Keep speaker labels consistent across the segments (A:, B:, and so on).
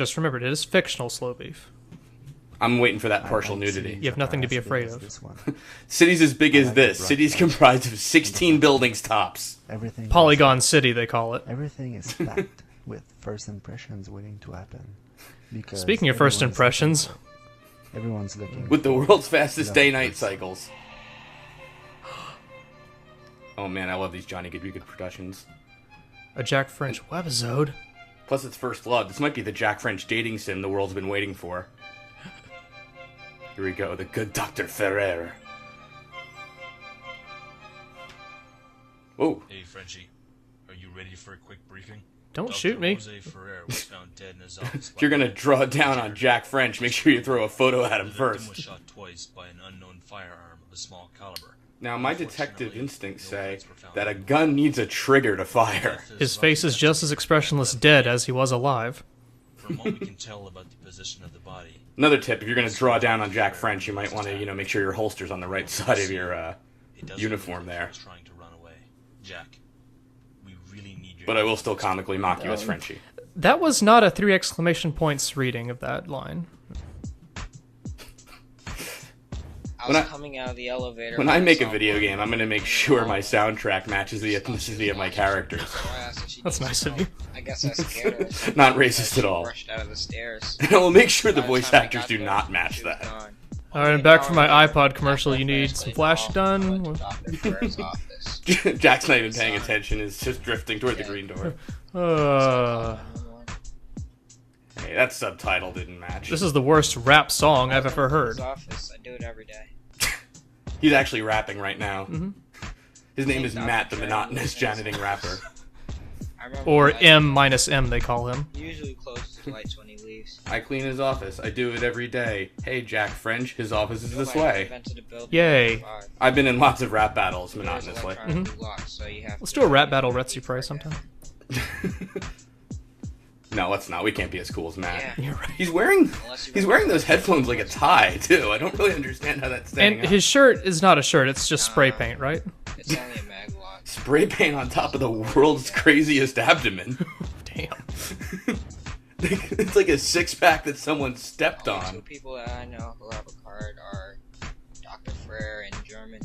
A: Just remember, it is fictional slow beef.
B: I'm waiting for that partial nudity.
A: You have nothing to be afraid of.
B: Cities as big as this. Cities comprised of 16 buildings tops.
C: Everything
A: Polygon City, they call it.
C: Everything is packed with first impressions waiting to happen. Because
A: Speaking of first impressions,
C: everyone's looking
B: with the world's fastest day-night cycles. Oh man, I love these Johnny Good productions.
A: a Jack French webisode.
B: Plus, it's First Love. This might be the Jack French dating sim the world's been waiting for. Here we go, the good Dr. Ferrer. Whoa.
D: Hey, Frenchie. Are you ready for a quick briefing?
A: Don't
D: Dr.
A: shoot me.
D: Jose Ferrer was found dead in his office.
B: If you're gonna draw down on Jack French, make sure you throw a photo at him
D: The victim
B: first.
D: was shot twice by an unknown firearm of a small caliber.
B: Now, my detective
D: Unfortunately,
B: instincts
D: no
B: say
D: bullets were found
B: that a
D: in the
B: gun needs a trigger to fire.
A: His face is just as expressionless dead as he was alive.
D: From what we can tell about the position of the body,
B: Another tip, if you're gonna draw down on Jack French, you might want to, make sure your holster's on the right side of your
D: it doesn't
B: uniform
D: look like he
B: there.
D: was trying to run away. Jack, we really need your
B: But I will
D: help.
B: still comically mock you as Frenchie.
A: That was not a 3 exclamation points reading of that line.
E: I was coming out of the elevator.
B: When I make a video game, I'm going to make sure my soundtrack matches the ethnicity of my characters.
A: That's nice of you.
E: I guess I scared her.
B: Not racist at all.
E: Rushed out of the stairs.
B: And I will make sure the
E: By
B: voice
E: time I
B: actors
E: got
B: do
E: there,
B: not
E: she
B: match
E: was
B: that.
E: gone.
A: Alright, and back for my iPod commercial, you need some flash done.
E: Dr. Ferrer's office.
B: Jack's not even paying attention, is just drifting toward the green door. Hey, that subtitle didn't match.
A: This is the worst rap song I've ever heard.
E: His office. I do it every day.
B: He's actually rapping right now.
A: Mm-hmm.
B: His name is Matt, the monotonous janiting rapper.
E: I remember
A: Or
E: when I
A: M-M, they call him.
E: usually closes his lights when he leaves.
B: I clean his office. I do it every day. Hey, Jack French, his office is this
E: Nobody
B: way.
E: invented a building
A: Yay.
E: to survive.
B: I've been in lots of rap battles,
E: There's
B: monotonously.
E: electronically locked, so you have
A: Let's
E: to
A: do a rap
E: use
A: battle
E: the
A: retsupurae
E: key
A: sometime.
B: No, let's not. We can't be as cool as Matt.
E: Yeah.
A: You're right.
B: He's wearing those headphones like a tie too. I don't really understand how that's standing
A: And
B: out.
A: his shirt is not a shirt, it's just spray paint, right?
E: It's only a mag lock.
B: Spray paint on top of the world's craziest abdomen.
A: Damn.
B: It's like a six-pack that someone stepped
E: Only two
B: on.
E: people that I know who have a card are Dr. Ferrer and German.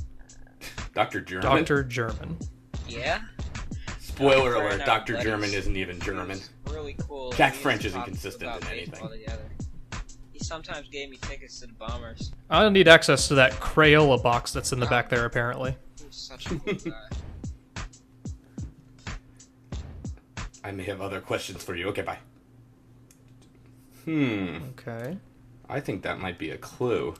B: Dr. German.
A: Dr. German.
E: Yeah?
B: Spoiler
E: Dr.
B: alert,
E: and
B: Dr.
E: our
B: German
E: buddies.
B: isn't even German.
E: Really cool.
B: Jack
E: We used
B: French
E: to
B: isn't
E: talk
B: consistent
E: about
B: in
E: baseball
B: anything.
E: together. He sometimes gave me tickets to the Bombers.
A: I don't need access to that Crayola box that's in the back there, apparently.
E: He was such a cool guy.
B: I may have other questions for you. Okay, bye.
A: Okay.
B: I think that might be a clue.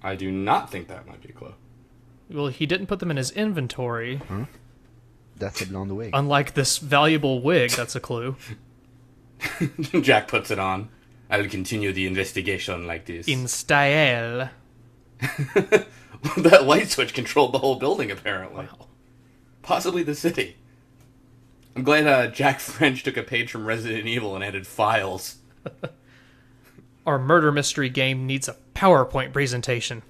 B: I do not think that might be a clue.
A: Well, he didn't put them in his inventory.
C: That's a blonde wig.
A: Unlike this valuable wig, that's a clue.
B: Jack puts it on. I'll continue the investigation like this.
A: In style.
B: That light switch controlled the whole building, apparently.
A: Wow.
B: Possibly the city. I'm glad Jack French took a page from Resident Evil and added files.
A: Our murder mystery game needs a PowerPoint presentation.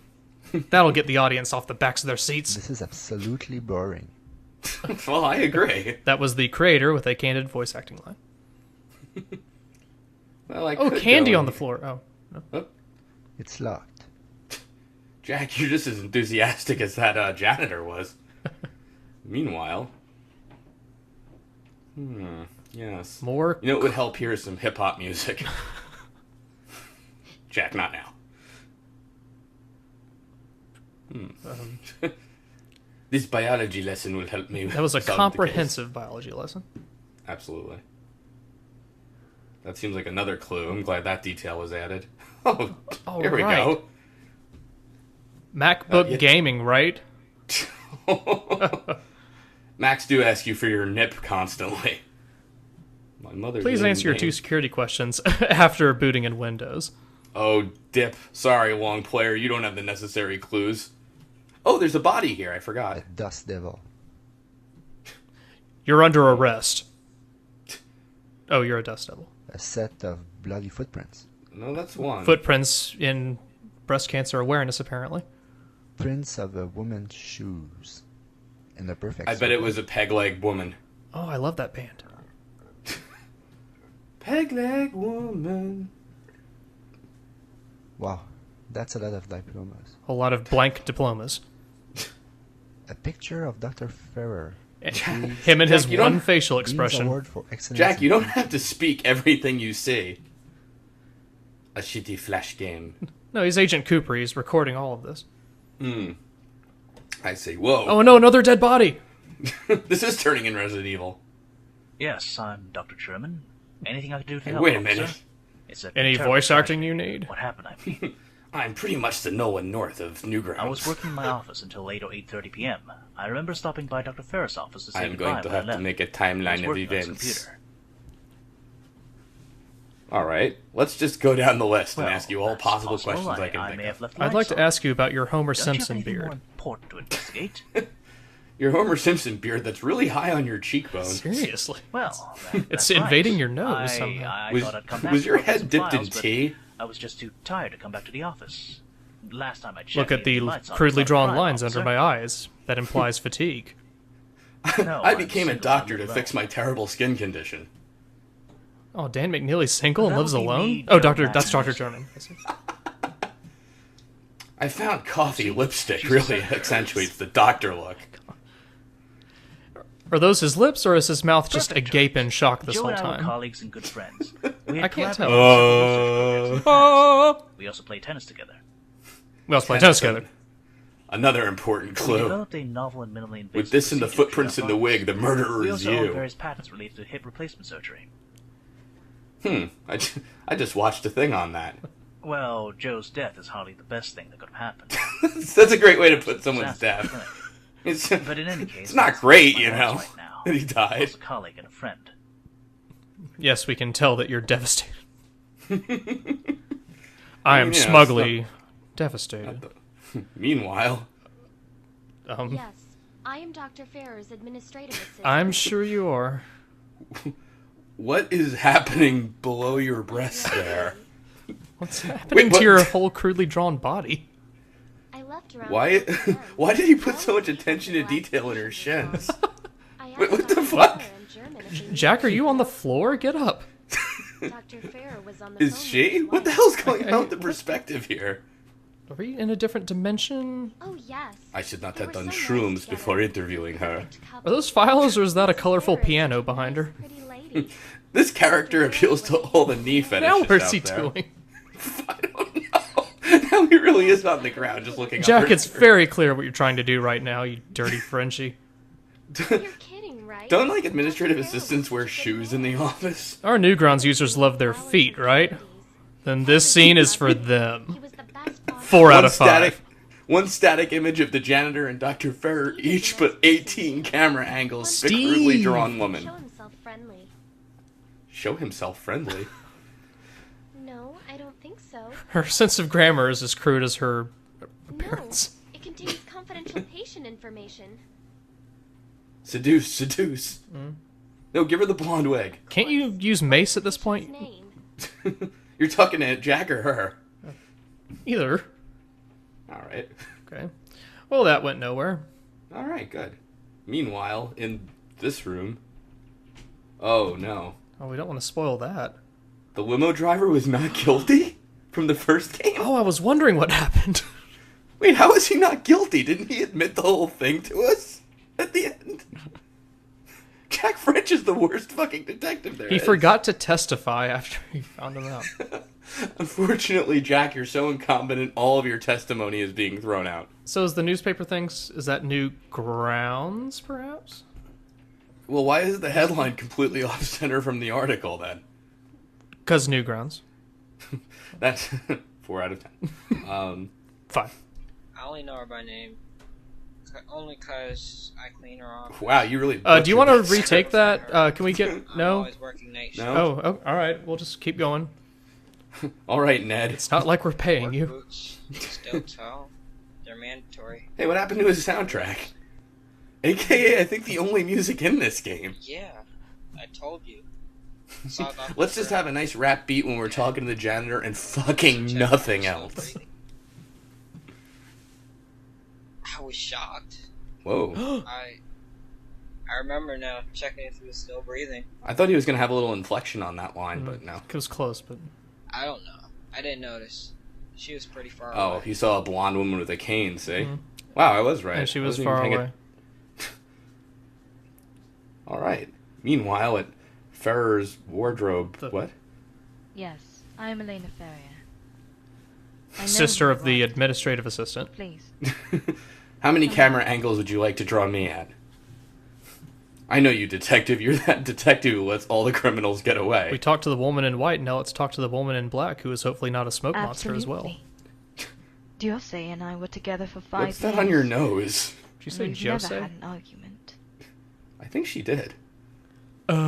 A: That'll get the audience off the backs of their seats.
C: This is absolutely boring.
B: Well, I agree.
A: That was the creator with a candid voice acting line.
B: Well, I
A: Oh,
B: could
A: candy
B: go
A: on the
B: and-
A: floor. Oh.
B: Oh,
C: It's locked.
B: Jack, you're just as enthusiastic as that janitor was. Meanwhile... yes.
A: More.
B: You know what would help here is some hip-hop music. Jack, not now. This biology lesson will help me.
A: That was a
B: solve the
A: comprehensive biology lesson.
B: case. Absolutely. That seems like another clue. I'm glad that detail was added. Oh,
A: All
B: here we
A: right.
B: go.
A: MacBook
B: yeah.
A: gaming, right?
B: Max do ask you for your nip constantly. My mother.
A: Please answer your 2 security questions after booting in Windows.
B: Oh, dip. Sorry, long player. You don't have the necessary clues. Oh, there's a body here. I forgot.
C: A dust devil.
A: You're under arrest. Oh, you're a dust devil.
C: A set of bloody footprints.
B: No, that's one.
A: Footprints in breast cancer awareness, apparently.
C: Prints of a woman's shoes. In the perfect
B: I bet it
C: circle.
B: was a peg-leg woman.
A: Oh, I love that band.
B: Peg leg woman.
C: Wow, that's a lot of diplomas.
A: A lot of blank diplomas.
C: A picture of Dr. Ferrer.
A: Him and his
B: Jack, you don't-
A: one facial
C: Dean's
A: expression.
C: Award for excellence
B: Jack, you
C: in-
B: don't have to speak everything you see. A shitty flash game.
A: No, he's Agent Cooper. He's recording all of this.
B: I see. Whoa.
A: Oh no, another dead body!
B: This is turning in Resident Evil.
D: Yes, I'm Dr. Sherman. Anything I can do to help?
B: Wait a
D: officer?
B: minute.
D: It's a
A: Any
D: terrible
A: voice acting
D: tragedy.
A: you need?
D: What happened, I mean?
B: I'm pretty much the no one north of Newgrounds.
D: I was working in my office until 8 or 8:30 p.m. I remember stopping by Dr. Ferris' office to say
B: I'm
D: goodbye
B: going to
D: when I
B: have to
D: left.
B: make a
D: He was
B: timeline of
D: working on his
B: events.
D: computer.
B: Alright, let's just go down the list and
D: Well,
B: ask you all
D: that's
B: possible
D: possible.
B: questions I
D: I
B: can
D: may
B: think
D: have
B: of.
D: left
A: I'd like
D: lights
A: to
D: on.
A: ask you about your Homer
D: Don't you have
A: Simpson
D: anything more
A: beard.
D: important to investigate?
B: Your Homer Simpson beard that's really high on your cheekbone.
A: Seriously.
D: Well,
A: It's
D: that's
A: invading
D: right.
A: your nose
D: I
A: somehow.
D: I thought I'd come back
B: Was
D: to
B: your
D: look at
B: head
D: some
B: dipped in
D: files, but
B: tea?
D: I was just too tired to come back to the office. Last time I checked,
A: Look at the
D: lights on
A: crudely
D: was
A: drawn
D: fine,
A: lines under
D: officer.
A: my eyes. That implies fatigue.
D: No,
B: I
D: I'm
B: became a
D: single
B: doctor
D: and
B: to
D: alone.
B: fix my terrible skin condition.
A: Oh, Dan McNeely's single and
D: That
A: lives
D: would be
A: alone?
D: me,
A: Oh,
D: Joe
A: that's Dr.
D: Magnus.
A: German. I see.
B: I found coffee lipstick
D: she's
B: really
D: so
B: accentuates the doctor look.
A: Are those his lips, or is his mouth just
D: Perfect
A: agape in shock this
D: Joe
A: whole
D: and I were
A: time?
D: colleagues and good friends. We
A: I
D: had
A: can't
D: collaborated
A: tell.
D: on several research projects in the past.
A: Oh!
D: We also played tennis together.
A: We also play tennis together.
B: Another important
D: We
B: clue.
D: developed a novel and minimally invasive
B: With this and the
D: procedure to
B: footprints
D: treat
B: in the
D: our
B: wig, the
D: bodies.
B: murderer
D: We
B: is
D: also own
B: you.
D: various patents related to hip replacement surgery.
B: I just watched a thing on that.
D: Well, Joe's death is hardly the best thing that could have happened.
B: That's a great way to put someone's
D: Disaster,
B: death.
D: isn't it?
B: It's,
D: But in any case,
B: it's not
D: that's
B: great,
D: my
B: you
D: thoughts
B: know,
D: right now.
B: that he
D: I
B: died.
D: was a colleague and a friend.
A: Yes, we can tell that you're devastated. I am
B: Yeah, it's
A: smugly devastated.
B: Meanwhile,
F: Yes, I am Dr. Ferrer's administrative assistant.
A: I'm sure you are.
B: what is happening below your breast there?
A: What's happening
B: what?
A: to your whole crudely drawn body?
F: I left around
B: Why?
F: 4 p.m.
B: Why did he put
F: How
B: so much
F: long
B: attention to
F: have the
B: detail in her
F: last
B: shins?
F: I asked
B: Wait, what the
F: Dr.
B: fuck?
F: Ferrer and German if they knew
A: Jack, are you on the floor? Get up.
F: Dr. Ferrer was on the
B: Is
F: phone with
B: she?
F: his
B: What the
F: wife.
B: hell's going on with the perspective here?
A: Are we in a different dimension?
F: Oh, yes.
B: I should not
F: They
B: have
F: were
B: done
F: so nice
B: shrooms
F: together.
B: before interviewing her.
F: Perfect couple.
A: Are those files, or is that a
F: Dr.
A: colorful
F: Ferrer is
A: piano
F: such a
A: behind her?
F: nice, pretty lady.
B: This character appeals to all the knee fetishists
A: Now where's
B: out
A: he
B: there.
A: doing?
B: I don't know. Now he really is on the ground just looking
A: Jack,
B: up.
A: it's very clear what you're trying to do right now, you dirty Frenchie.
F: You're kidding, right?
B: Don't like administrative
F: Dr. Ferrer
B: assistants
F: was
B: wear
F: such a good
B: shoes in the
F: man.
B: office?
A: Our Newgrounds users love their feet, right? Then this scene is for
F: He
A: them.
F: was the best boss.
A: 4 out of 5.
B: One static image of the janitor and Dr. Ferrer each, but 18 camera angles. The crudely
A: Steve!
B: drawn woman.
F: Show himself friendly.
B: Show himself friendly.
F: No, I don't think so.
A: Her sense of grammar is as crude as her
F: No,
A: appearance.
F: it contains confidential patient information.
B: Seduce, seduce. No, give her the blonde wig.
A: Can't you use mace at this
F: His
A: point?
F: name.
B: You're talking to Jack or her?
A: Either.
B: Alright.
A: Okay. Well, that went nowhere.
B: Alright, good. Meanwhile, in this room... Oh, no.
A: Oh, we don't want to spoil that.
B: The limo driver was not guilty? From the first game?
A: Oh, I was wondering what happened.
B: Wait, how is he not guilty? Didn't he admit the whole thing to us? At the end? Jack French is the worst fucking detective there
A: He
B: is.
A: forgot to testify after he found him out.
B: Unfortunately, Jack, you're so incompetent, all of your testimony is being thrown out.
A: So is the newspaper things, is that new grounds, perhaps?
B: Well, why is the headline completely off center from the article, then?
A: Because new grounds.
B: That's 4 out of 10.
A: 5.
E: I only know her by name. Only cause I clean her off.
B: Wow, you really...
A: Do you want to
B: butchered this.
A: retake that? Can we get...
E: I'm
A: No?
E: always working night shift.
B: No?
A: Oh, alright. We'll just keep going.
B: All right, Ned.
A: It's not like we're paying
E: Work
A: you.
E: boots, still tall. They're mandatory.
B: Hey, what happened to his soundtrack? AKA, I think the only music in this game.
E: Yeah, I told you. Saw Dr.
B: Let's just
E: Ferrer.
B: have a nice rap beat when we're talking to the janitor and fucking
E: Check
B: nothing
E: yourself,
B: else.
E: lady. I was shocked.
B: Whoa.
E: I remember now, checking if he was still breathing.
B: I thought he was going to have a little inflection on that line, but no.
A: It was close, but...
E: I don't know. I didn't notice. She was pretty far
B: Oh,
E: away.
B: he saw a blonde woman with a cane, see? Wow, I was right.
A: Yeah, she
B: I
A: was
B: wasn't even
A: far
B: paying
A: away.
B: All right. Meanwhile, at Ferrer's wardrobe... What?
G: Yes, I am Elena Ferrier. I know
A: Sister
G: who
A: of the
G: arrived.
A: administrative assistant.
G: Please.
B: How many camera angles would you like to draw me at? I know you, detective. You're that detective who lets all the criminals get away.
A: We talked to the woman in white, now let's talk to the woman in black, who is hopefully not a smoke monster as well.
G: Absolutely. Diose and I were together for 5
B: What's
G: years.
B: that on your nose?
A: Did you say
G: We've
A: Jose?
G: never had an argument.
B: I think she did.
G: You may.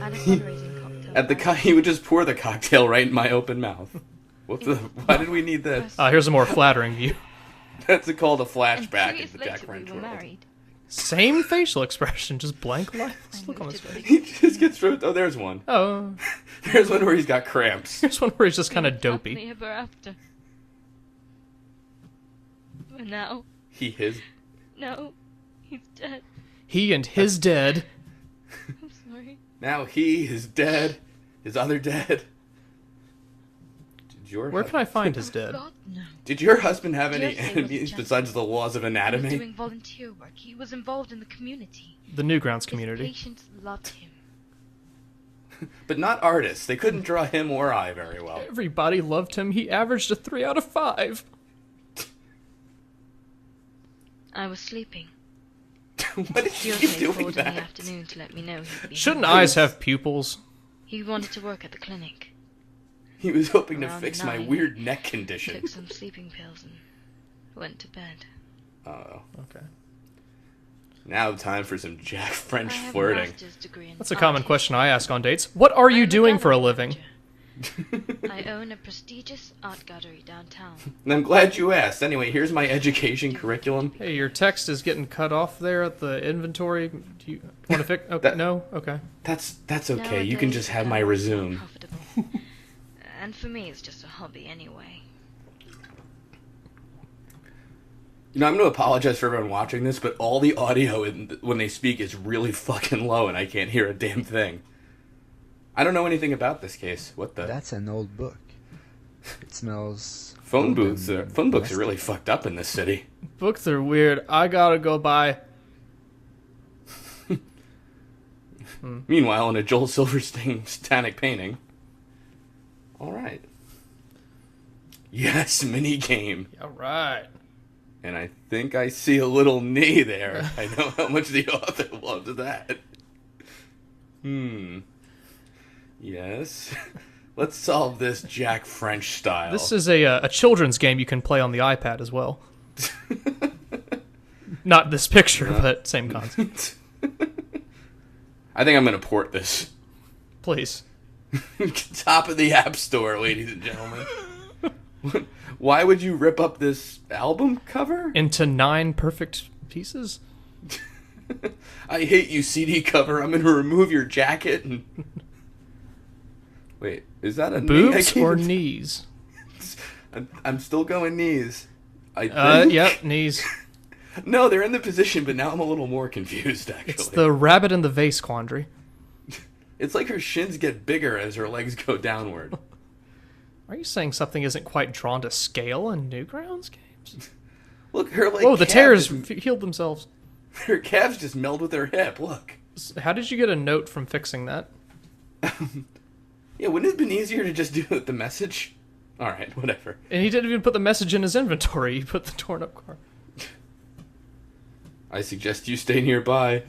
G: At a fundraising cocktail.
B: He would just pour the cocktail right in my open mouth. Why did we need this?
A: Here's a more flattering view.
B: That's called a
G: And
B: flashback
G: 2
B: in
G: years
B: the Jack
G: later
B: French
G: we were
B: world.
G: married.
A: Same facial expression, just blank lights. Look on his face.
B: He just gets roped. Oh, there's one.
A: Oh,
B: There's one where he's got cramps.
A: here's one where he's just kind of
G: Happily
A: dopey.
G: ever after. But now,
B: His.
G: no, he's dead.
A: He and his dead.
G: I'm sorry.
B: Now he is dead. His other dead.
A: Where can I find his dead?
G: God, no.
B: Did your husband have any
G: Diose was a
B: enemies
G: gentleman.
B: besides the laws of
G: He was
B: anatomy?
G: doing volunteer work. He was involved in the community.
A: The Newgrounds
G: His
A: community.
G: patients loved him.
B: But not artists. They couldn't draw him or I very well.
A: Everybody loved him. He averaged a 3 out of 5.
G: I was sleeping.
B: What did you
G: Diose
B: keep doing
G: called in the
B: that?
G: afternoon to let me know he'd be
A: Shouldn't
G: home.
A: eyes have pupils?
G: He wanted to work at the clinic.
B: He was hoping to
G: Around
B: fix my
G: 9.
B: weird neck condition.
G: Took some sleeping pills and went to bed.
B: Oh,
A: Okay.
B: now time for some Jack French
G: I have a
B: flirting.
G: master's degree in
A: That's a common
G: art
A: question I ask on dates. What are you
G: I'm
A: doing for a
G: gallery
A: living?
G: manager. I own a prestigious art gallery downtown.
B: And I'm glad you asked. Anyway, here's my education curriculum.
A: Hey, your text is getting cut off there at the inventory. Do you want to fix? Okay, no? Okay.
B: That's okay. You can
G: Nowadays,
B: just have my
G: galleries are
B: resume.
G: profitable. And for me, it's just a hobby anyway.
B: You know, I'm going to apologize for everyone watching this, but all the audio when they speak is really fucking low, and I can't hear a damn thing. I don't know anything about this case. What the?
C: That's an old book. It smells.
B: Phone
C: old
B: booths.
C: and
B: Phone books are
C: rusty.
B: really fucked up in this city.
A: Books are weird. I gotta go buy.
B: Meanwhile, in a Joel Silverstein satanic painting. All right. Yes, mini game.
A: All right.
B: And I think I see a little knee there. I know how much the author loved that. Yes. Let's solve this Jack French style.
A: This is a children's game you can play on the iPad as well. Not this picture, but same concept.
B: I think I'm going to port this.
A: Please.
B: Top of the App Store, ladies and gentlemen. Why would you rip up this album cover?
A: Into 9 perfect pieces?
B: I hate you, CD cover. I'm going to remove your jacket and... Wait, is that a knee? I
A: Boobs
B: can't
A: or
B: even-
A: knees?
B: I'm still going knees. I think.
A: Yep, knees.
B: No, they're in the position, but now I'm a little more confused, actually.
A: It's the rabbit in the vase quandary.
B: It's like her shins get bigger as her legs go downward.
A: Are you saying something isn't quite drawn to scale in Newgrounds games?
B: Look, her like
A: Whoa, the
B: calves
A: tears
B: just-
A: healed themselves.
B: her calves just meld with her hip. Look.
A: How did you get a note from fixing that?
B: Yeah, wouldn't it have been easier to just do the message? All right, whatever.
A: And he didn't even put the message in his inventory. He put the torn up car.
B: I suggest you stay nearby.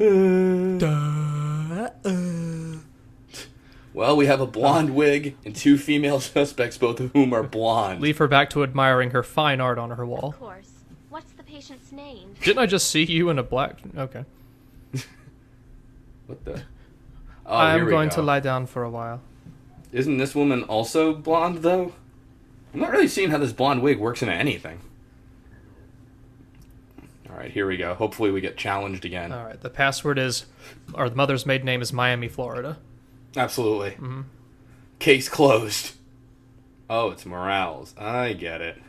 B: Well, we have a blonde wig and 2 female suspects, both of whom are blonde.
A: Leave her back to admiring her fine art on her wall.
F: Of course. What's the patient's name?
A: Didn't I just see you in a black... Okay.
B: What the? Oh,
A: I'm
B: here we
A: going
B: go.
A: to lie down for a while.
B: Isn't this woman also blonde, though? I'm not really seeing how this blonde wig works into anything. All right, here we go. Hopefully we get challenged again.
A: All right, the password is... Or the mother's maiden name is Miami, Florida.
B: Absolutely. Case closed. Oh, it's Morales. I get it.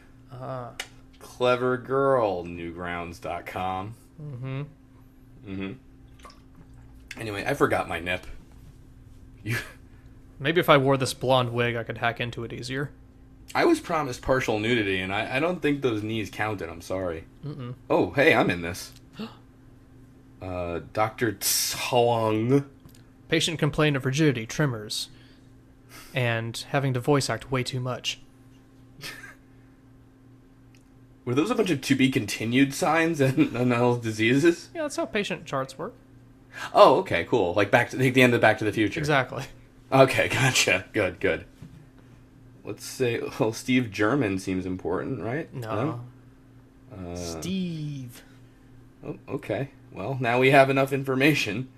B: clever girl, newgrounds.com. Anyway, I forgot my nip.
A: Maybe if I wore this blonde wig, I could hack into it easier.
B: I was promised partial nudity, and I don't think those knees counted. I'm sorry. Oh, hey, I'm in this. Dr. Tsawang.
A: Patient complained of rigidity, tremors, and having to voice act way too much.
B: Were those a bunch of to be continued signs and all diseases?
A: Yeah, that's how patient charts work.
B: Oh, okay, cool. Like the end of Back to the Future.
A: Exactly.
B: Okay, gotcha. Good. Let's say, well, Steve German seems important, right?
A: No. Steve.
B: Oh, okay. Well, now we have enough information.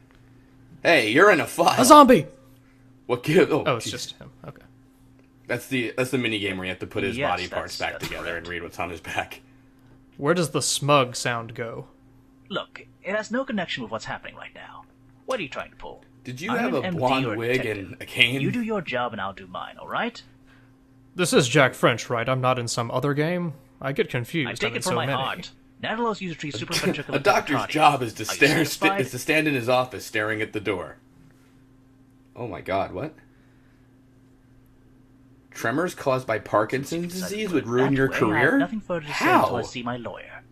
B: Hey, you're in a file.
A: A zombie!
B: What gives?
A: Oh, it's just him. Okay.
B: That's the mini game where you have to put his
D: Yes,
B: body parts back
D: that's
B: together
D: correct.
B: and read what's on his back.
A: Where does the smug sound go?
D: Look, it has no connection with what's happening right now. What are you trying to pull?
B: Did you
D: I'm
B: have
D: an
B: a
D: MD
B: blonde
D: or a
B: wig
D: detective.
B: and a cane?
D: You do your job and I'll do mine, alright?
A: This is Jack French, right? I'm not in some other game? I get confused.
D: I take
A: I'm in
D: it from
A: so
D: my
A: many.
D: heart. Nadalos user tree superventricular
B: A doctor's
D: tachycardia.
B: job is to
D: Are you satisfied?
B: is to stand in his office staring at the door. Oh my God! What? Tremors caused by Parkinson's disease would ruin
D: That
B: your
D: way, I have
B: career?
D: nothing further to say
B: How?
D: until I see my lawyer.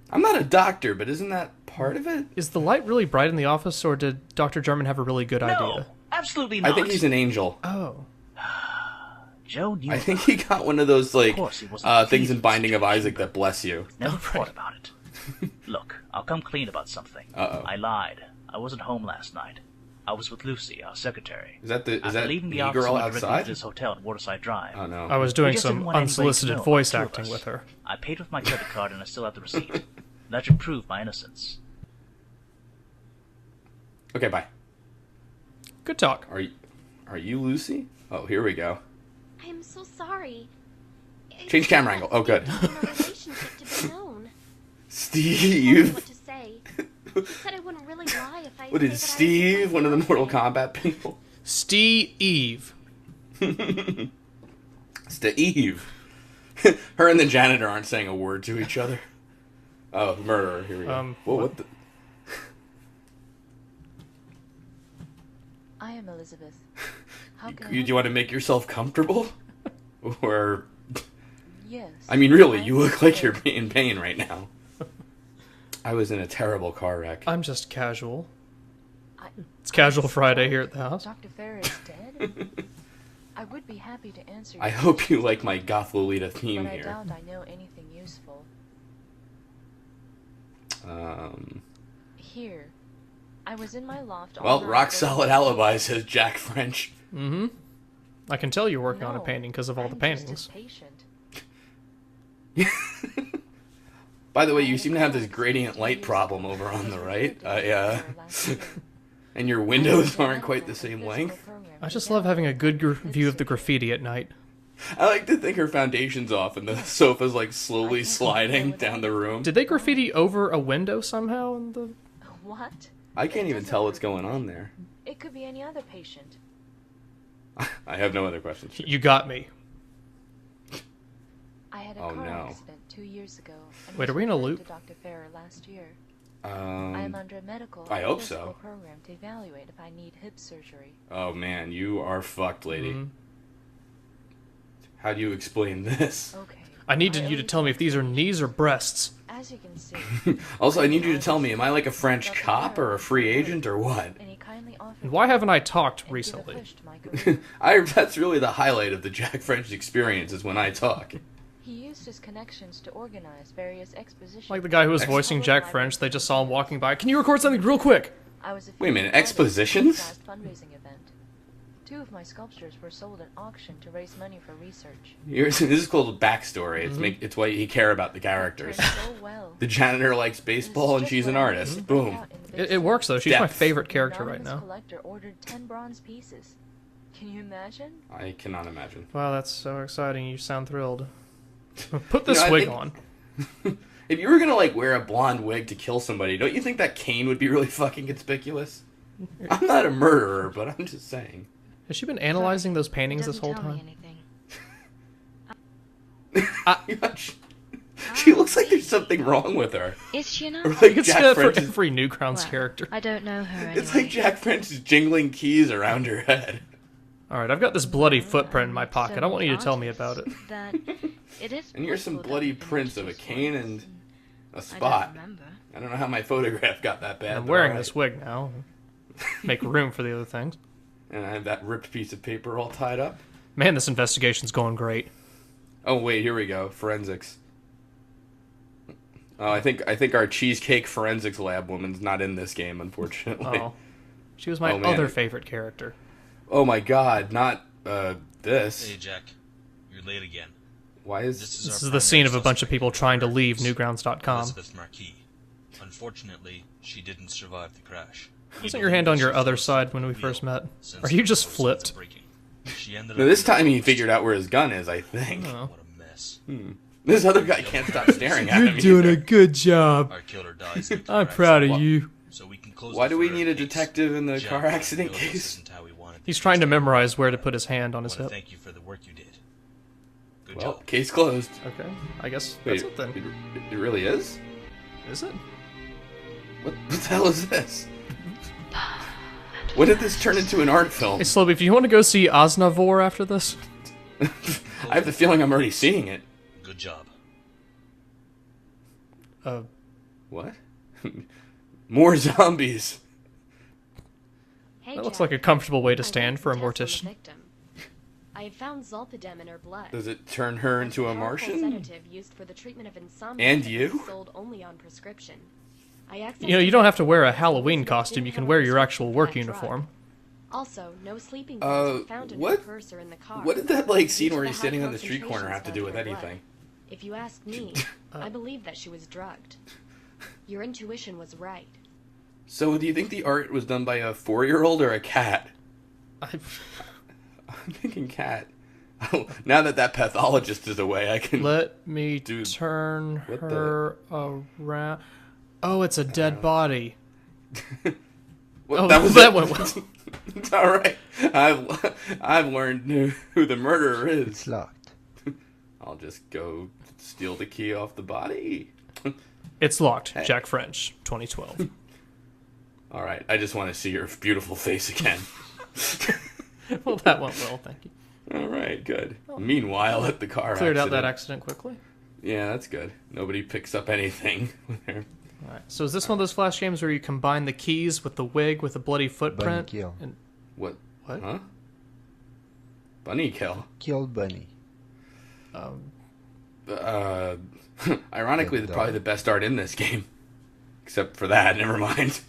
B: I'm not a doctor, but isn't that part of it?
A: Is the light really bright in the office, or did Dr. German have a really good
D: No,
A: idea?
D: absolutely not.
B: I think he's an angel.
A: Oh.
D: Joe knew
B: I think
D: about
B: he
D: it.
B: got one of those like
D: Of course he wasn't
B: things in
D: pleased
B: Binding of
D: to
B: Isaac
D: achieve
B: that bless you.
D: Never thought about it. Look, I'll come clean about something.
B: Uh-oh.
D: I lied. I wasn't home last night. I was with Lucy, our secretary.
B: Is that
D: After
B: that
D: leaving the
B: me
D: office,
B: girl
D: I went directly
B: outside?
D: to this hotel at Waterside Drive.
B: Oh no.
A: I was
D: We
A: doing
D: just
A: some
D: didn't want anybody to
A: unsolicited
D: know
A: voice
D: about the two of
A: acting
D: us.
A: with her.
D: I paid with my credit card and I still have the receipt. That should prove my innocence.
B: Okay, bye.
A: Good talk.
B: Are you Lucy? Oh, here we go.
F: I am so sorry.
B: Change camera angle. Oh, good.
F: In a relationship to be known. I don't know
B: Steve.
F: what to say. He said I wouldn't really lie if I.
B: What
F: say
B: is
F: that I was
B: Steve?
F: with
B: One of the
F: my
B: Mortal
F: girlfriend.
B: Kombat people?
A: Steve.
B: Steve. Her and the janitor aren't saying a word to each other. Oh, murderer. Here we go. Whoa, what the?
G: I am Elizabeth. How can I
B: Do you
G: help
B: want to make yourself comfortable? Or,
G: Yes.
B: I mean, really,
G: I
B: you look like you're
G: understand.
B: in pain right now. I was in a terrible car wreck.
A: I'm just casual.
G: I-
A: It's casual
G: I'm
A: Friday
G: sorry.
A: here at the house.
G: Dr. Farrer is dead? I would be happy to answer
B: I
G: your
B: hope you
G: questions,
B: like my Goth Lolita theme
G: but I
B: here.
G: doubt I know anything useful. Here. I was in my loft all
B: Well,
G: night
B: rock
G: working
B: solid
G: on-
B: alibi, says Jack French.
A: Mm-hmm. I can tell you're working on a
G: No,
A: painting because of all the
G: I'm
A: paintings.
G: just a patient.
B: By the way, you seem to have this gradient light problem over on the right. And your windows aren't quite the same length.
A: I just love having a good view of the graffiti at night.
B: I like to think her foundation's off and the sofa's like slowly sliding down the room.
A: Did they graffiti over a window somehow in the...
G: What?
B: I can't even tell what's going on there.
G: It could be any other patient.
B: I have no other questions.
A: You got me.
G: I had a
B: Oh,
G: car
B: no.
G: accident 2 years ago. And
A: Wait,
G: was
A: are we in a
G: referred
A: loop?
G: to Dr. Farrer last year. I am under a medical
B: I
G: and
B: hope
G: physical
B: so.
G: program to evaluate if I need hip surgery.
B: Oh man, you are fucked, lady.
A: Mhm.
B: How do you explain this?
G: Okay.
A: I needed
G: My
A: you to
G: only
A: tell me if these are knees or breasts.
G: As you can see.
B: Also, I need you to tell me, am I like a French cop or a free agent or what?
G: And he kindly offered
A: And why haven't I talked
G: and be the
A: recently?
G: push to my career.
B: That's really the highlight of the Jack French experience is when I talk.
G: He used his connections to organize various expositions.
A: Like the guy who was voicing Jack French, they just saw him walking by. Can you record something real quick?
G: I was a
B: Wait a minute,
G: featured artist at a
B: expositions?
G: sized fundraising event. 2 of my sculptures were sold at auction to raise money for research.
B: This is called backstory. It's why you care about the
G: It
B: characters.
G: turned so well.
B: The janitor likes baseball and she's an artist. Boom.
A: It works though. She's my
B: Depth.
A: favorite
G: The
A: character right
G: anonymous
A: now.
G: collector ordered 10 bronze pieces. Can you imagine?
B: I cannot imagine.
A: Wow, that's so exciting. You sound thrilled. Put this
B: You know, I
A: wig
B: think-
A: on.
B: If you were gonna like wear a blonde wig to kill somebody, don't you think that cane would be really fucking conspicuous? I'm not a murderer, but I'm just saying.
A: Has she been analyzing those paintings this
G: Doesn't
A: whole
G: tell me
A: time?
G: anything.
B: she looks like there's something wrong with her.
H: Is she
B: Or
H: not?
A: You
B: like
A: can say
B: Jack
A: that for
B: French is,
A: every Newgrounds
H: Well,
A: character.
H: I don't know her anyway.
B: it's like Jack French is jingling keys around her head.
A: Alright, I've got this bloody footprint in my
H: I'm
A: pocket. I want you to tell me about it.
H: That it is
B: And here's some
H: possible that
B: bloody
H: we've been
B: prints of a
H: introduced
B: cane
H: once,
B: and a
H: I don't
B: spot.
H: remember.
B: I don't know how my photograph got that bad.
A: I'm
B: but
A: wearing
B: alright.
A: this wig now. Make room for the other things.
B: And I have that ripped piece of paper all tied up.
A: Man, this investigation's going great.
B: Oh wait, here we go. Forensics. Oh, I think our cheesecake forensics lab woman's not in this game, unfortunately.
A: Oh. She was my
B: Oh, man.
A: other favorite character.
B: Oh my god, not this.
I: Hey, Jack. You're late again.
B: Why is
I: This
A: This
I: our
A: is the scene of a
I: primary
A: bunch of
I: suspect
A: people
I: for
A: trying to
I: murder.
A: leave Newgrounds.com.
I: Elizabeth Marquis. Unfortunately, she didn't survive the crash.
A: Wasn't your hand on your other side when we first met? Are you just flipped?
I: She ended
B: No,
I: up
B: this time he figured out where his gun is, I think.
A: Oh.
I: What a mess.
B: This other guy can't stop staring at him.
A: You're doing a
B: either.
A: good job.
I: Our killer dies in a car
A: I'm proud of
I: accident.
A: you.
I: So we can close
B: Why
I: the
B: do we
I: Ferrer
B: need a
I: case.
B: detective in the
I: Jack,
B: car accident
I: I know this
B: case?
I: isn't how we wanted
A: He's
I: this
A: trying to
I: go.
A: memorize where to put his hand on
I: I
A: his
I: want
A: hip.
I: to thank you for the work you did. Good
B: Well,
I: job.
B: case closed.
A: Okay, I guess
B: Wait,
A: that's it then.
B: it really is?
A: Is it?
B: What the hell is this? When did this turn into an art film?
A: Hey, Slobby, if you want to go see Aznavour after this,
B: I have the feeling I'm already seeing it.
I: Good job.
B: What? More zombies.
F: Hey,
A: that looks
F: Jack.
A: like a comfortable way to
F: I
A: stand
F: ran
A: for a
F: some tests on
A: mortician.
F: the victim. I have found zolpidem in her blood.
B: Does it turn her into a
F: powerful
B: Martian?
F: sedative used for the treatment of insomnia
B: And
F: that
B: you?
F: is sold only on prescription. I accessed
A: You know, you don't have to wear a Halloween
F: Elizabeth
A: costume.
F: didn't
A: You can
F: have a
A: wear your
F: prescription
A: actual
F: for
A: work
F: that drug.
A: uniform.
F: Also, no sleeping pills were found in
B: what?
F: her purse or in the car.
B: What did that like
F: Due
B: scene
F: to
B: where
F: the
B: he's
F: high
B: standing on the street corner have to
F: concentrations
B: do with
F: found in her
B: anything?
F: blood. If you ask me, I believe that she was drugged. Your intuition was right.
B: So, do you think the art was done by a 4-year-old or a cat?
A: I-
B: I'm thinking cat. Oh, now that pathologist is away, I can.
A: Let me
B: Dude,
A: turn
B: what
A: her around. Oh, it's a dead body.
B: What,
A: Oh,
B: that was
A: that
B: it?
A: went well.
B: It's all right. I've learned who the murderer is.
C: It's locked.
B: I'll just go steal the key off the body.
A: It's locked.
B: Hey.
A: Jack French, 2012.
B: All right. I just want to see your beautiful face again.
A: Well, that went well, thank you.
B: All right. Good. Meanwhile, at the car
A: Cleared out that
B: accident.
A: accident quickly.
B: Yeah, that's good. Nobody picks up anything.
A: Alright, so is this one of those flash games where you combine the keys with the wig with a bloody footprint?
C: kill.
A: And
B: What?
A: what?
B: Huh? Bunny kill.
C: Killed Bunny.
B: Ironically,
C: Dead
B: probably
C: dog.
B: the best art in this game. Except for that, never mind.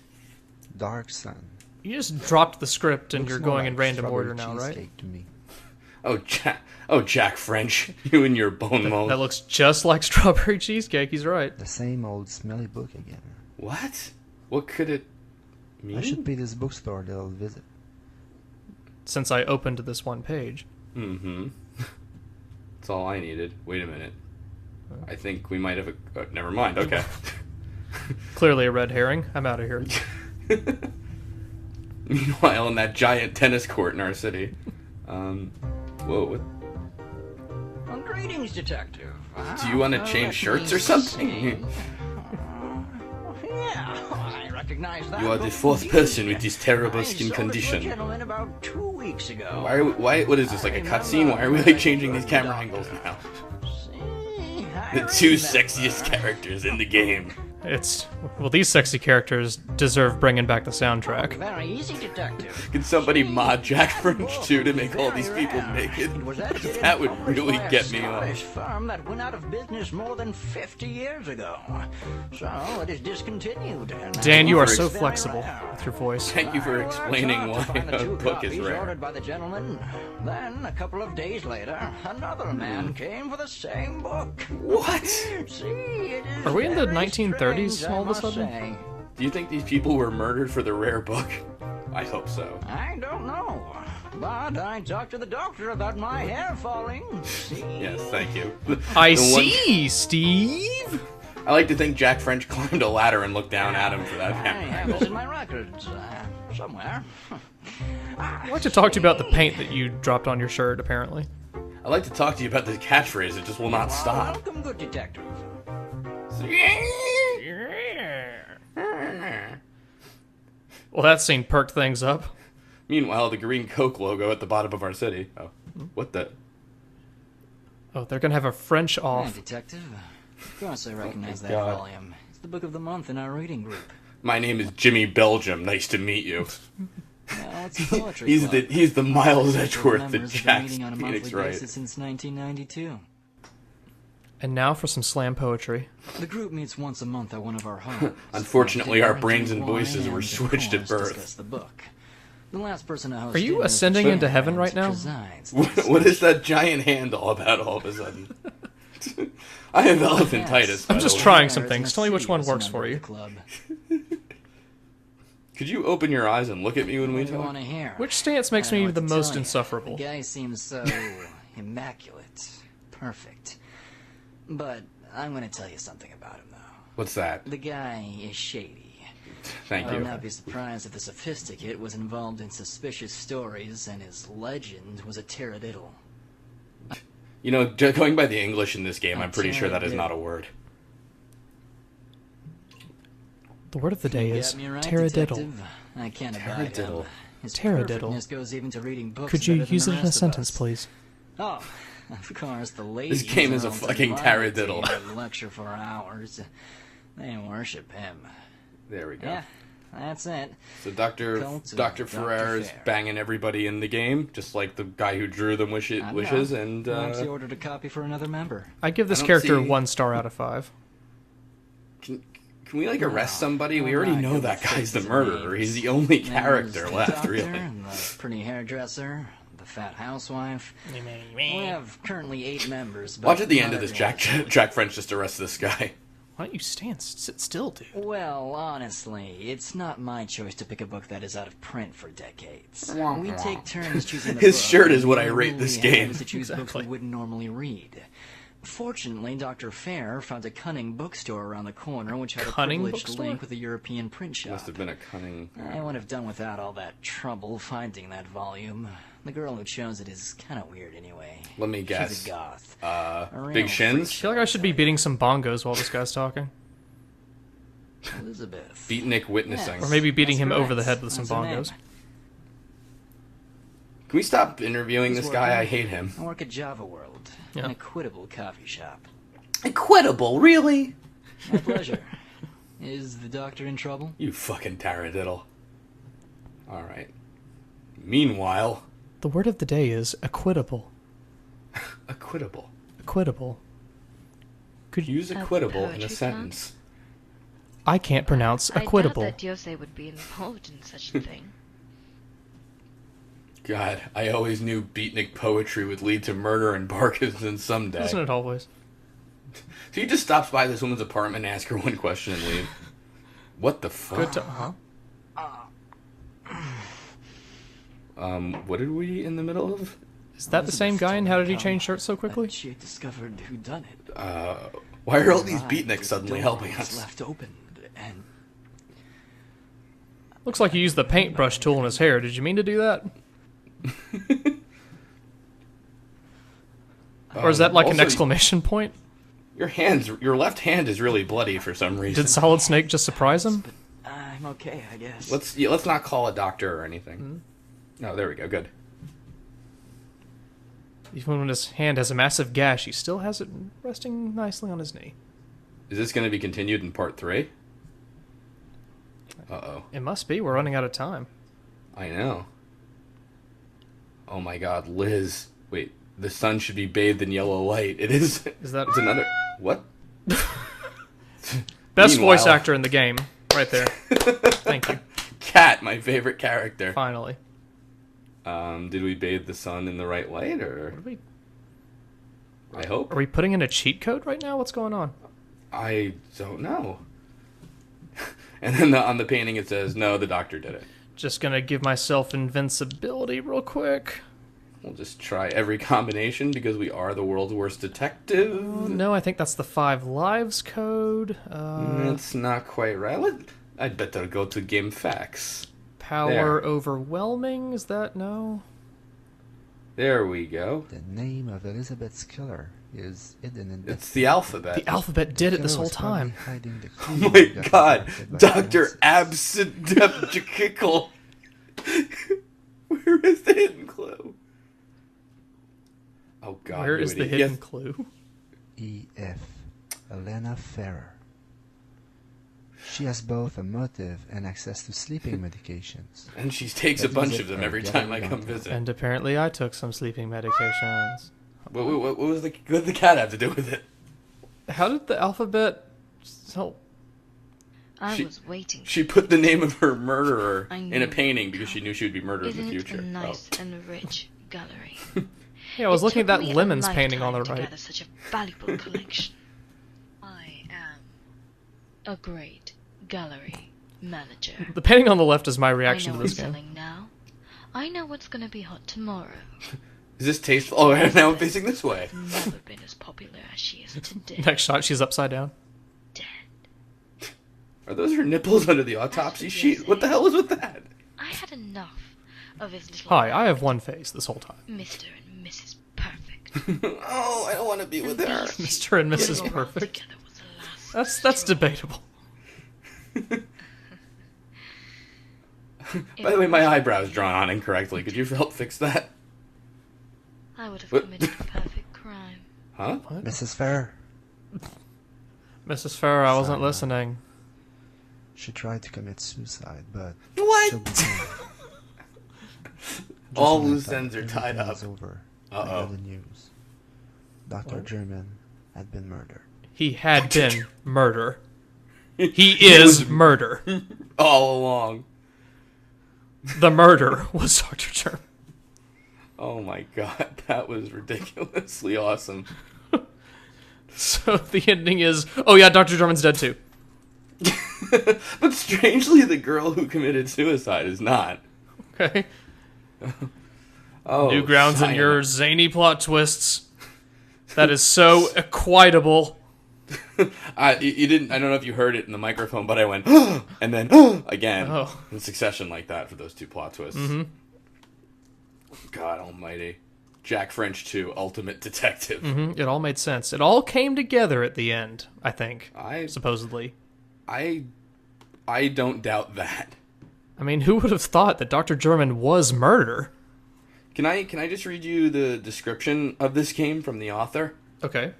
C: Dark Sun.
A: You just dropped the script and
C: Looks
A: you're
C: more
A: going in
C: like
A: random
C: strawberry
A: order now, right?
C: cheesecake to me.
B: Oh, Jack French. You and your bone mold.
A: That looks just like strawberry cheesecake. He's right.
C: The same old smelly book again.
B: What? What could it mean?
C: I should be this bookstore they'll visit.
A: Since I opened this one page.
B: Mm-hmm. That's all I needed. Wait a minute. I think we might have never mind. Okay.
A: Clearly a red herring. I'm out of here.
B: Meanwhile, in that giant tennis court in our city. Whoa. What?
J: Well, greetings, detective.
B: Do you want to change shirts or something?
J: Yeah, I recognize that.
B: You are the
J: book
B: fourth
J: indeed.
B: person with this terrible
J: I
B: skin
J: sold it to a
B: condition.
J: gentleman about 2 weeks ago.
B: Why? What is this, like a cutscene? Why are we like changing these camera angles now?
J: See, I
B: The two
J: remember.
B: sexiest characters in the game.
A: Well, these sexy characters deserve bringing back the soundtrack.
J: Very easy, detective.
B: Can somebody mod Jack French too to make all these people
J: Very rare.
B: naked?
J: It was edited
B: That
J: and
B: would
J: published
B: really
J: by a
B: get me off.
J: Scottish firm that went out of business more than 50 years ago. So it is discontinued. and
A: Dan, you are
J: it's
A: so
J: very
A: flexible
J: rare.
A: with your voice.
B: Thank you for
J: I worked
B: explaining
J: hard to
B: why
J: find the
B: a
J: two
B: book is
J: copies
B: rare.
J: ordered by the gentleman. Then, a couple of days later, another man came for the same book.
B: What?
J: See, it is
A: Are we in the
J: very
A: 1930s
J: strange,
A: all of a
J: I must
A: sudden?
J: say.
B: Do you think these people were murdered for the rare book? I hope so.
J: I don't know. But I talked to the doctor about my hair falling. See?
B: Yes, thank you.
A: I
B: The one-
A: see, Steve!
B: I like to think Jack French climbed a ladder and looked down at him for that
J: I have
B: camera.
J: this in my records somewhere.
A: I'd like to talk to you about the paint that you dropped on your shirt, apparently.
B: I'd like to talk to you about this catchphrase. It just will not stop.
J: Welcome, good detective.
A: Well, that scene perked things up.
B: Meanwhile, the green Coke logo at the bottom of our city. Oh, what the?
A: Oh, they're gonna have a French
J: Hi,
A: off.
J: Detective. Of course I recognize that
B: God.
J: volume. It's the book of the month in our reading group.
B: My name is Jimmy Belgium. Nice to meet you.
J: Well, it's a poetry
B: He's
J: club.
B: the Miles Edgeworth that
J: Members have been
B: Jack
J: meeting on a
B: Phoenix
J: monthly
B: writes.
J: basis since 1992.
A: And now for some slam poetry.
J: The group meets once a month at one of our homes.
B: Unfortunately,
J: Dinner,
B: our brains and
J: drink wine,
B: voices were
J: and, of
B: switched at
J: course,
B: birth.
J: discuss the book. The last person to host
A: Are you
J: dinner is the
A: ascending into
J: chairman
A: heaven
J: and
A: right now?
J: presides.
B: What is that giant hand all about all of a sudden? I have elephantitis.
A: I'm
B: by
A: just
B: the way.
A: trying some things. Tell me which one works for you.
B: Could you open your eyes and look at me when we
J: What do you
B: talk?
J: want to hear?
A: Which stance makes
J: I don't know
A: me
J: what
A: the
J: to
A: most
J: tell you.
A: insufferable?
J: The guy seems so immaculate, perfect. But I'm going to tell you something about him, though.
B: What's that?
J: The guy is shady.
B: Thank
J: I
B: you.
J: would not be surprised if the sophisticate was involved in suspicious stories and his legend was a taradiddle.
B: You know, going by the English in this game, I'm pretty sure that is not a word.
A: The word of the day
J: You
A: is
J: got me right,
A: taradiddle.
J: detective. I can't abide him.
B: Taradiddle.
J: His
A: Taradiddle.
J: perfectness goes even to reading books.
A: Could you
J: better than
A: use
J: the
A: it in a
J: rest of
A: sentence,
J: us.
A: please?
J: Oh, of course, the ladies.
B: This game is
J: are
B: a
J: all
B: fucking
J: delighted to
B: taradiddle.
J: hear him lecture for hours. They worship him.
B: There we go.
J: Yeah, that's it.
B: So Dr.
J: Cult of
B: Dr.
J: Dr.
B: Ferrer is
J: Fair.
B: banging everybody in the game, just like the guy who drew them wishes, and
J: Perhaps he ordered a copy for another member.
A: I give this
B: I don't
A: character
B: see-
A: 1 star out of 5.
B: Can we like arrest somebody? We
J: I'm
B: already
J: not
B: know
J: good
B: that
J: with
B: guy's the
J: faces and
B: murderer.
J: names.
B: He's the only
J: There's
B: character
J: the
B: left,
J: doctor,
B: really.
J: The pretty hairdresser, the fat housewife. We have currently 8 members. But
B: Watch at the end
J: not
B: of this,
J: everyone is-
B: Jack French just arrests this guy.
A: Why don't you stand? Sit still, dude.
J: Well, honestly, it's not my choice to pick a book that is out of print for decades. We take turns choosing the
B: His
J: book,
B: shirt is
J: and
B: what
J: the
B: I rate
J: rule
B: this
J: we have
B: game.
J: is to choose books
A: Exactly.
J: we wouldn't normally read. Fortunately, Dr. Fair found a cunning bookstore around the corner which had
A: Cunning
J: a privileged
A: bookstore?
J: link with a European print shop.
B: Must have been a cunning.
J: I would have done without all that trouble finding that volume. The girl who chose it is kind of weird anyway.
B: Let me
J: She's
B: guess.
J: a goth. A real
B: Big shins?
A: I feel like I should be beating some bongos while this guy's talking.
J: Elizabeth.
B: Beatnik witnessing.
J: Yes.
A: Or maybe beating
J: That's
A: him over the
J: correct.
A: head with some
J: That's her name.
A: bongos.
B: Can we stop interviewing
J: He's
B: this guy?
J: working.
B: I hate him.
J: I work at Java World,
A: Yeah.
J: an equitable coffee shop.
B: Equitable, really?
J: My pleasure. Is the doctor in trouble?
B: You fucking taradiddle. Alright. Meanwhile,
A: The word of the day is equitable.
B: equitable.
A: Equitable. Could you?
B: Use equitable in
H: poetry
B: a
H: song?
B: sentence.
A: I can't pronounce
H: I doubt
A: equitable.
H: that Jose would be involved in such a thing.
B: God, I always knew beatnik poetry would lead to murder and Parkinson someday.
A: Doesn't it always?
B: So he just stops by this woman's apartment and asks her one question and leave. What the fuck?
A: Good to. Huh?
B: What did we in the middle of?
A: Is that the same guy, and how did he change shirts so quickly?
J: She had discovered who done it.
B: Why are all these beatniks suddenly helping us?
J: Left open, and
A: Looks like he used the paintbrush tool in his hair. Did you mean to do that? Or is that like an
B: Also,
A: exclamation point?
B: Your left hand is really bloody for some reason.
A: Did Solid Snake just surprise him?
J: I'm okay, I guess.
B: Let's not call a doctor or anything. No, there we go. Good.
A: Even when his hand has a massive gash, he still has it resting nicely on his knee.
B: Is this going to be continued in part 3? Uh-oh.
A: It must be. We're running out of time.
B: I know. Oh my god, Liz. Wait, the sun should be bathed in yellow light. It is.
A: Is that
B: It's another. What?
A: best voice
B: Meanwhile-
A: actor in the game? Right there. Thank you.
B: Cat, my favorite character.
A: Finally.
B: Did we bathe the sun in the right light, or? I hope.
A: Are we putting in a cheat code right now? What's going on?
B: I don't know. And then on the painting it says, no, the doctor did it.
A: Just gonna give myself invincibility real quick.
B: We'll just try every combination because we are the world's worst detective.
A: No, I think that's the 5 lives code.
B: That's not quite right. I'd better go to Game Facts.
A: Power
B: There.
A: overwhelming? Is that no?
B: There we go.
C: The name of Elizabeth's killer is hidden in
B: It's the alphabet.
A: The alphabet did it this
C: killer
A: whole
C: was probably
A: time.
C: hiding the
B: Oh
C: clue
B: my
C: that got
B: god,
C: detected by
B: Dr.
C: forensics.
B: Absidepjikickle. Where is the hidden clue? Oh god,
A: Where
B: you
A: is the
B: idiot.
A: hidden
B: Yes.
A: clue?
C: E.F. Elena Ferrer. She has both a motive and access to sleeping medications.
B: And she takes a
C: Let's
B: bunch
C: visit
B: of them
C: our
B: every time I
C: gallery
B: come
C: downtown.
B: visit.
A: And apparently I took some sleeping medications.
B: What was what did the cat have to do with it?
A: How did the alphabet... So...
H: I
B: She-
H: was waiting.
B: She put the name of her murderer
H: I
B: in a
H: knew.
B: painting because she knew she would be murdered
H: Isn't
B: in the
H: it
B: future.
H: a nice and rich gallery?
A: Yeah, I was
H: It
A: looking at
H: took
A: that
H: me a
A: lemons painting on the
H: lifetime to
A: right.
H: gather such a valuable collection. I am a great gallery manager.
A: The painting on the left is my
H: I
A: reaction
H: know
A: to
H: what's
A: this game.
H: selling now. I know what's gonna be hot tomorrow.
B: Is this tasteful? Oh, now I'm facing this way.
H: Never been as popular as she is today.
A: Next shot, she's upside down.
H: Dead.
B: Are those her nipples under the autopsy
H: That's
B: sheet? What the hell was with that?
H: I had enough of his little
A: Hi, I have one face this whole time.
H: Mr. and Mrs. Perfect.
B: Oh, I don't want to be with her.
A: Mr. and Mrs.
H: Getting around
A: Perfect.
H: together was the last
A: That's
H: straw.
A: debatable.
B: By the way, my eyebrow's drawn on incorrectly. Could you help fix that?
H: I would have
B: What?
H: committed a perfect crime.
B: Huh?
C: Mrs. Ferrer.
A: Mrs. Farrer, I wasn't
C: Sorry.
A: listening.
C: She tried to commit suicide, but
B: What?
C: she'll be fine.
B: All
C: Just when I
B: loose
C: thought
B: ends are tied
C: everything
B: up.
C: was over, I
B: Uh-oh.
C: got the news. Dr. German had been murdered.
A: He had been murder. He is murder.
B: All along.
A: The murder was Dr. German.
B: Oh my god, that was ridiculously awesome.
A: So the ending is, oh yeah, Dr. German's dead too.
B: But strangely, the girl who committed suicide is not.
A: Okay.
B: Oh,
A: New grounds in
B: cyanide.
A: your zany plot twists. That is so equitable.
B: You didn't. I don't know if you heard it in the microphone, but I went and then again
A: Oh.
B: in succession like that for those two plot twists.
A: Mm-hmm.
B: God Almighty, Jack French 2, Ultimate Detective.
A: Mm-hmm. It all made sense. It all came together at the end, I think.
B: I
A: Supposedly.
B: don't doubt that.
A: I mean, who would have thought that Dr. German was murder?
B: Can I just read you the description of this game from the author?
A: Okay.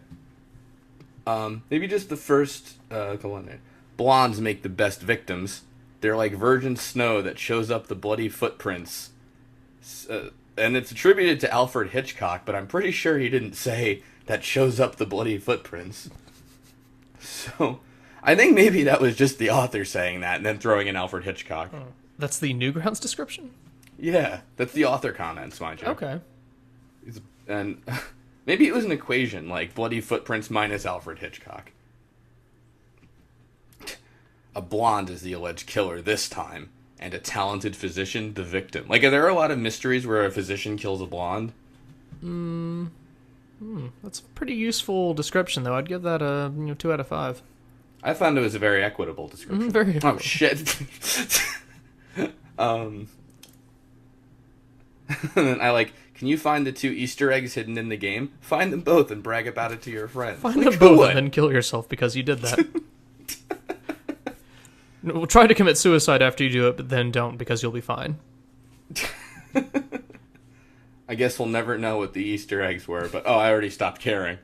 B: Maybe just the first couple on there. Blondes make the best victims. They're like virgin snow that shows up the bloody footprints. And it's attributed to Alfred Hitchcock, but I'm pretty sure he didn't say that shows up the bloody footprints. So, I think maybe that was just the author saying that and then throwing in Alfred Hitchcock.
A: Oh. That's the Newgrounds description?
B: Yeah, that's the author comments, mind you.
A: Okay.
B: And maybe it was an equation, like bloody footprints minus Alfred Hitchcock. A blonde is the alleged killer this time, and a talented physician the victim. Like, are there a lot of mysteries where a physician kills a blonde?
A: That's a pretty useful description, though. I'd give that a 2 out of 5.
B: I found it was a very equitable description.
A: Very
B: Oh,
A: equitable.
B: shit. And then can you find the 2 Easter eggs hidden in the game? Find them both and brag about it to your friends.
A: Find
B: Like,
A: them
B: who
A: both
B: would?
A: and then kill yourself because you did that. No, try to commit suicide after you do it, but then don't because you'll be fine.
B: I guess we'll never know what the Easter eggs were, but I already stopped caring.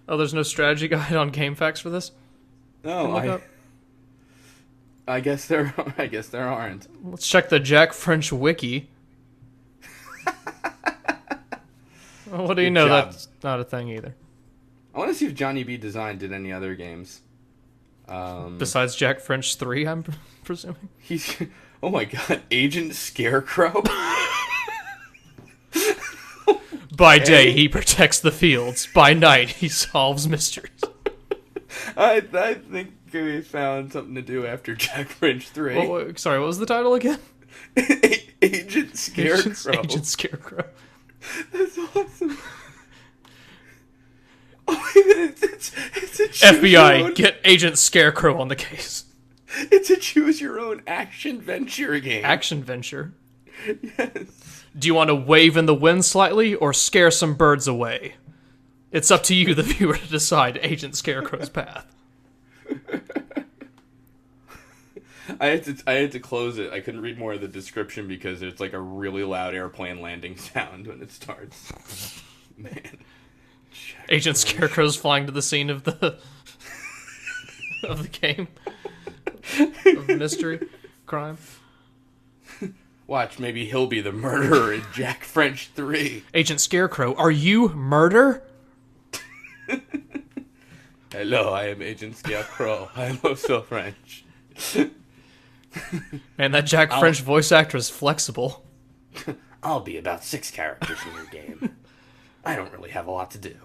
A: Oh, there's no strategy guide on Game Facts for this?
B: No,
A: Look up.
B: I guess there aren't.
A: Let's check the Jack French wiki. Well, what do you
B: Good
A: know?
B: job.
A: That's not a thing either.
B: I want to see if Johnny B. Design did any other games.
A: Besides Jack French 3, I'm presuming.
B: He's oh my god, Agent Scarecrow.
A: By day, he protects the fields. By night, he solves mysteries.
B: I think we found something to do after Jack French 3.
A: Sorry, what was the title again?
B: Agent Scarecrow.
A: Agent Scarecrow.
B: That's awesome. Oh, it's a choose your
A: FBI,
B: own-
A: get Agent Scarecrow on the case.
B: It's a choose your own action venture game.
A: Action venture.
B: Yes.
A: Do you want to wave in the wind slightly or scare some birds away? It's up to you, the viewer, to decide Agent Scarecrow's path.
B: I had to close it. I couldn't read more of the description because it's like a really loud airplane landing sound when it starts. Man.
A: Agent Scarecrow's flying to the scene of the of the game. Of the mystery. Crime.
B: Watch, maybe he'll be the murderer in Jack French 3.
A: Agent Scarecrow, are you murder?
B: Hello, I am Agent Scarecrow. I'm also French.
A: Man, that Jack French voice actor is flexible.
B: I'll be about 6 characters in your game. I don't really have a lot to do.